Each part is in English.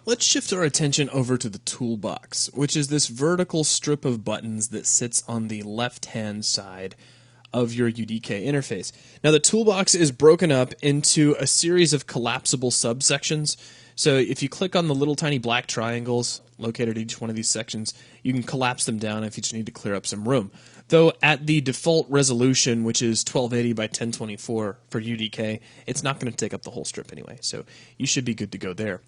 Let's shift our attention over to the Toolbox, which is this vertical strip of buttons that sits on the left-hand side of your UDK interface. Now, the Toolbox is broken up into a series of collapsible subsections. So if you click on the little tiny black triangles located at each one of these sections, you can collapse them down if you just need to clear up some room. Though at the default resolution, which is 1280 by 1024 for UDK, it's not going to take up the whole strip anyway, so you should be good to go there.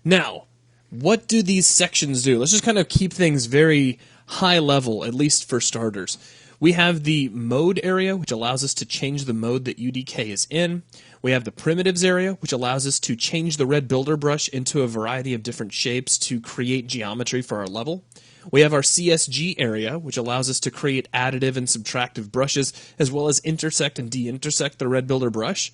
Now, what do these sections do? Let's just kind of keep things very high level, at least for starters. We have the mode area, which allows us to change the mode that UDK is in. We have the primitives area, which allows us to change the red builder brush into a variety of different shapes to create geometry for our level. We have our CSG area, which allows us to create additive and subtractive brushes, as well as intersect and de-intersect the red builder brush.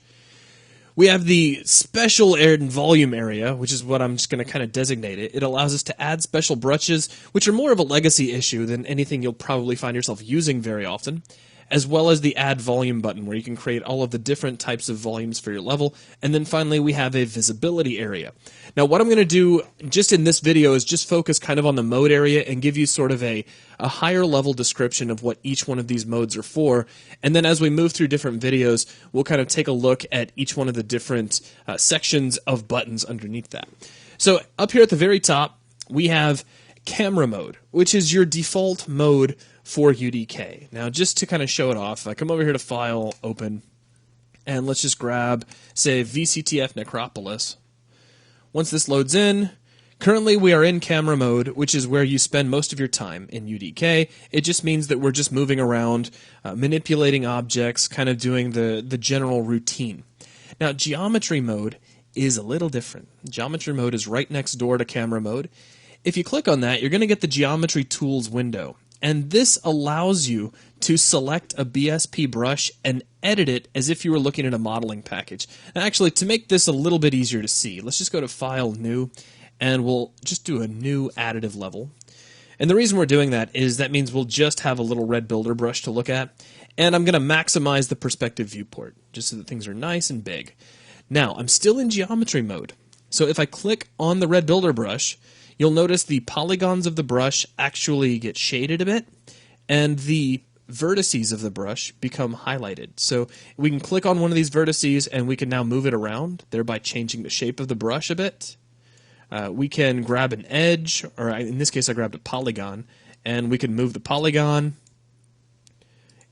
We have the special and volume area, which is what I'm just going to kind of designate it. It allows us to add special brushes, which are more of a legacy issue than anything you'll probably find yourself using very often, as well as the add volume button, where you can create all of the different types of volumes for your level. And then finally, we have a visibility area. Now, what I'm going to do just in this video is just focus kind of on the mode area and give you sort of a higher level description of what each one of these modes are for. And then as we move through different videos, we'll kind of take a look at each one of the different sections of buttons underneath that. So up here at the very top, we have camera mode, which is your default mode for UDK. Now, just to kind of show it off, I come over here to File, Open, and let's just grab, say, VCTF Necropolis. Once this loads in, currently we are in camera mode, which is where you spend most of your time in UDK. It just means that we're just moving around, manipulating objects, kind of doing the general routine. Now, geometry mode is a little different. Geometry mode is right next door to camera mode. If you click on that, you're going to get the Geometry Tools window. And this allows you to select a BSP brush and edit it as if you were looking at a modeling package. And actually, to make this a little bit easier to see, let's just go to File, New, and we'll just do a new additive level. And the reason we're doing that is that means we'll just have a little red builder brush to look at. And I'm going to maximize the perspective viewport, just so that things are nice and big. Now, I'm still in geometry mode. So if I click on the red builder brush, you'll notice the polygons of the brush actually get shaded a bit, and the vertices of the brush become highlighted. So we can click on one of these vertices, and we can now move it around, thereby changing the shape of the brush a bit. We can grab an edge, or in this case I grabbed a polygon, and we can move the polygon.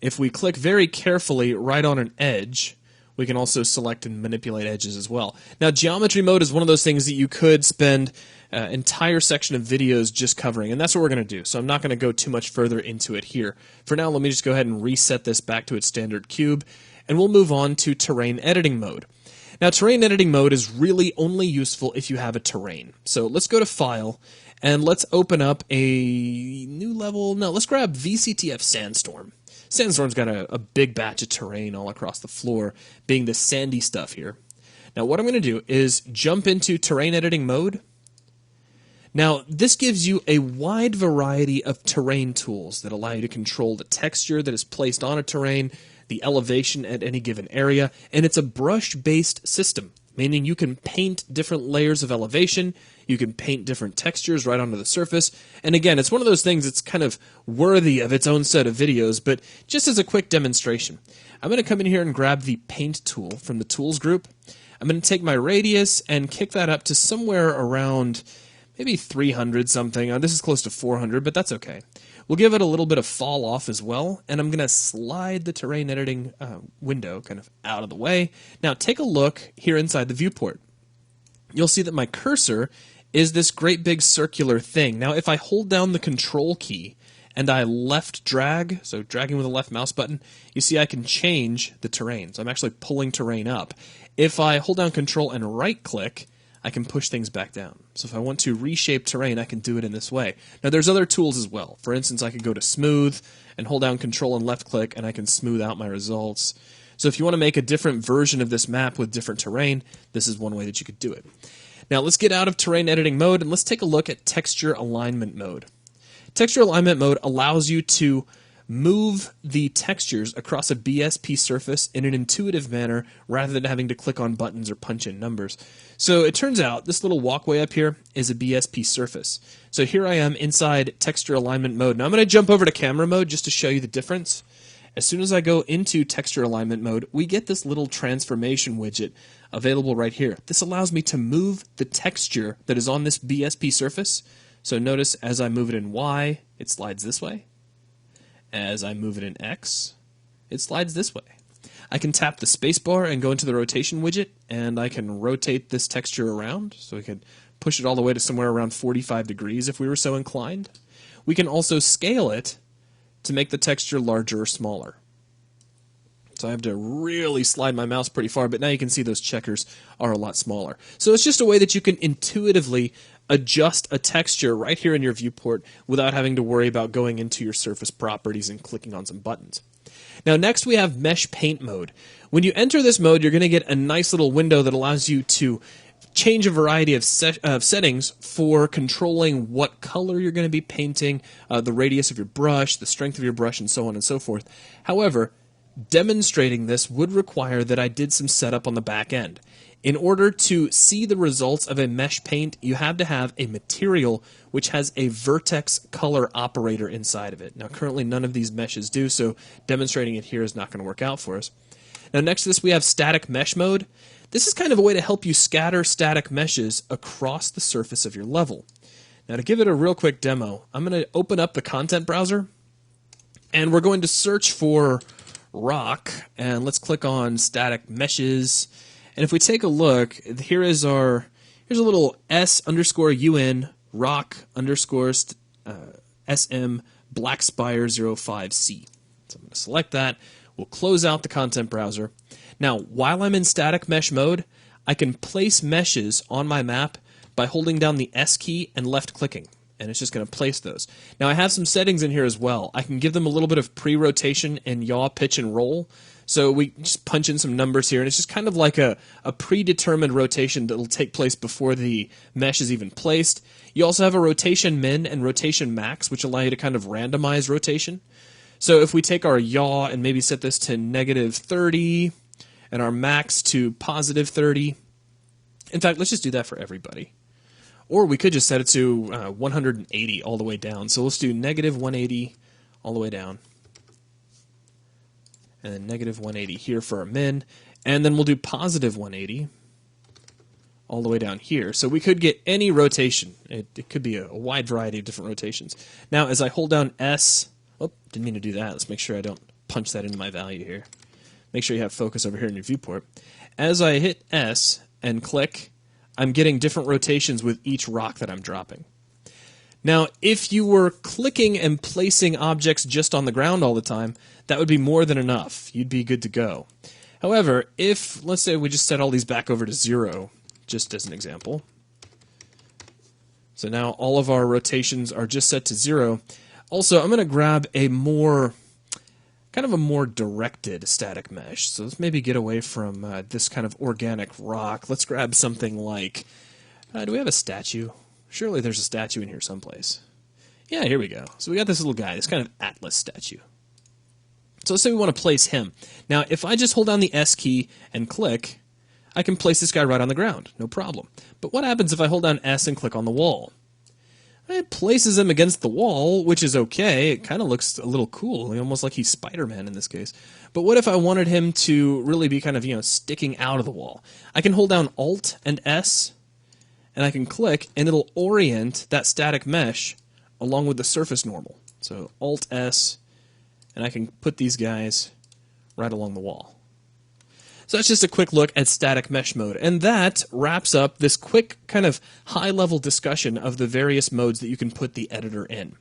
If we click very carefully right on an edge, we can also select and manipulate edges as well. Now, geometry mode is one of those things that you could spend an entire section of videos just covering, and that's what we're going to do. So I'm not going to go too much further into it here. For now, let me just go ahead and reset this back to its standard cube, and we'll move on to terrain editing mode. Now, terrain editing mode is really only useful if you have a terrain. So let's go to File, and let's open up a new level. No, let's grab VCTF Sandstorm. Sandstorm's got a big batch of terrain all across the floor, being the sandy stuff here. Now, what I'm going to do is jump into terrain editing mode. Now, this gives you a wide variety of terrain tools that allow you to control the texture that is placed on a terrain, the elevation at any given area, and it's a brush-based system, meaning you can paint different layers of elevation, you can paint different textures right onto the surface, and again, it's one of those things that's kind of worthy of its own set of videos, but just as a quick demonstration, I'm going to come in here and grab the Paint tool from the Tools group. I'm going to take my radius and kick that up to somewhere around maybe 300 something. This is close to 400, but that's okay. We'll give it a little bit of fall off as well, and I'm going to slide the terrain editing window kind of out of the way. Now take a look here inside the viewport. You'll see that my cursor is this great big circular thing. Now if I hold down the Control key and I left drag, so dragging with the left mouse button, you see I can change the terrain. So I'm actually pulling terrain up. If I hold down Control and right click, I can push things back down. So if I want to reshape terrain, I can do it in this way. Now there's other tools as well. For instance, I could go to Smooth and hold down Control and left click, and I can smooth out my results. So if you want to make a different version of this map with different terrain, this is one way that you could do it. Now let's get out of terrain editing mode and let's take a look at texture alignment mode. Texture alignment mode allows you to move the textures across a BSP surface in an intuitive manner rather than having to click on buttons or punch in numbers. So it turns out this little walkway up here is a BSP surface. So here I am inside texture alignment mode. Now I'm going to jump over to camera mode just to show you the difference. As soon as I go into texture alignment mode, we get this little transformation widget available right here. This allows me to move the texture that is on this BSP surface. So notice as I move it in Y, it slides this way. As I move it in X, it slides this way. I can tap the spacebar and go into the rotation widget, and I can rotate this texture around. So we could push it all the way to somewhere around 45 degrees if we were so inclined. We can also scale it to make the texture larger or smaller. So I have to really slide my mouse pretty far, but now you can see those checkers are a lot smaller. So it's just a way that you can intuitively adjust a texture right here in your viewport without having to worry about going into your surface properties and clicking on some buttons. Now next we have Mesh Paint mode. When you enter this mode, you're going to get a nice little window that allows you to change a variety of settings for controlling what color you're going to be painting, the radius of your brush, the strength of your brush, and so on and so forth. However, demonstrating this would require that I did some setup on the back end. In order to see the results of a mesh paint, you have to have a material which has a vertex color operator inside of it. Now currently none of these meshes do, so demonstrating it here is not going to work out for us. Now next to this we have static mesh mode. This is kind of a way to help you scatter static meshes across the surface of your level. Now to give it a real quick demo, I'm going to open up the content browser and we're going to search for rock, and let's click on static meshes. And if we take a look, here's a little S_UN rock underscore SM Blackspire05C. So I'm going to select that. We'll close out the content browser. Now, while I'm in static mesh mode, I can place meshes on my map by holding down the S key and left clicking. And it's just going to place those. Now I have some settings in here as well. I can give them a little bit of pre-rotation and yaw, pitch, and roll. So we just punch in some numbers here, and it's just kind of like a predetermined rotation that will take place before the mesh is even placed. You also have a rotation min and rotation max, which allow you to kind of randomize rotation. So if we take our yaw and maybe set this to -30 and our max to +30. In fact, let's just do that for everybody. Or we could just set it to 180 all the way down. So let's do -180 all the way down. And then -180 here for our min. And then we'll do +180 all the way down here. So we could get any rotation. It could be a wide variety of different rotations. Now as I hold down S, oh, didn't mean to do that. Let's make sure I don't punch that into my value here. Make sure you have focus over here in your viewport. As I hit S and click, I'm getting different rotations with each rock that I'm dropping. Now, if you were clicking and placing objects just on the ground all the time, that would be more than enough. You'd be good to go. However, if, let's say we just set all these back over to 0, just as an example. So now all of our rotations are just set to 0. Also, I'm going to grab a more directed static mesh. So let's maybe get away from this kind of organic rock. Let's grab something like, do we have a statue? Surely there's a statue in here someplace. Yeah, here we go. So we got this little guy, this kind of Atlas statue. So let's say we want to place him. Now, if I just hold down the S key and click, I can place this guy right on the ground, no problem. But what happens if I hold down S and click on the wall? It places him against the wall, which is okay. It kind of looks a little cool, almost like he's Spider-Man in this case. But what if I wanted him to really be kind of, sticking out of the wall? I can hold down Alt and S, and I can click, and it'll orient that static mesh along with the surface normal. So Alt S, and I can put these guys right along the wall. So that's just a quick look at static mesh mode, and that wraps up this quick kind of high-level discussion of the various modes that you can put the editor in.